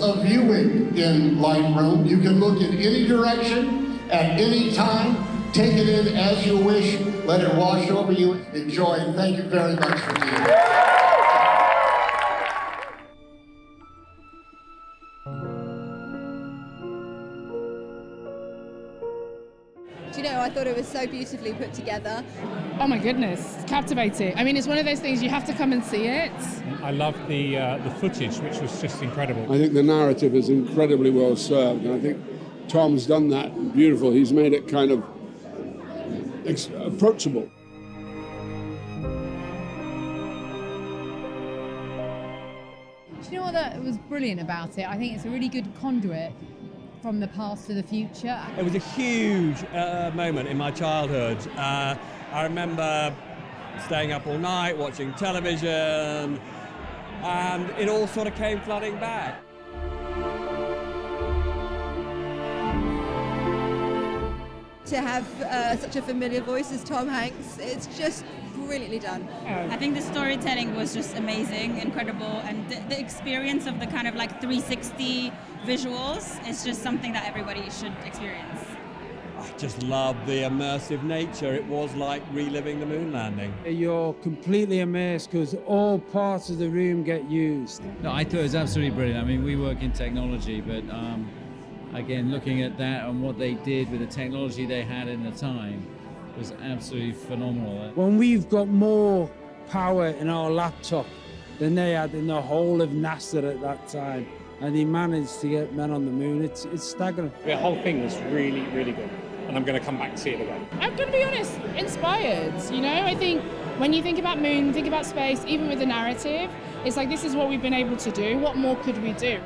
of viewing in Lightroom. You can look in any direction at any time. Take it in as you wish. Let it wash over you. Enjoy, and thank you very much for being here. Do you know, I thought it was so beautifully put together. Oh my goodness, it's captivating. I mean, it's one of those things you have to come and see it. I loved the footage, which was just incredible. I think the narrative is incredibly well served, and I think Tom's done that beautiful. He's made it kind of approachable. Do you know what was brilliant about it? I think it's a really good conduit from the past to the future. It was a huge moment in my childhood. I remember staying up all night, watching television, and it all sort of came flooding back. To have such a familiar voice as Tom Hanks, it's just brilliantly done. I think the storytelling was just amazing, incredible, and the experience of the kind of like 360 visuals is just something that everybody should experience. I just loved the immersive nature. It was like reliving the moon landing. You're completely immersed because all parts of the room get used. No, I thought it was absolutely brilliant. I mean, we work in technology, but again, looking at that and what they did with the technology they had in the time was absolutely phenomenal. When we've got more power in our laptop than they had in the whole of NASA at that time, and they managed to get men on the moon, it's staggering. The whole thing was really, really good, and I'm going to come back and see it again. I'm going to be honest, inspired, you know? I think when you think about moon, think about space, even with the narrative, it's like this is what we've been able to do. What more could we do?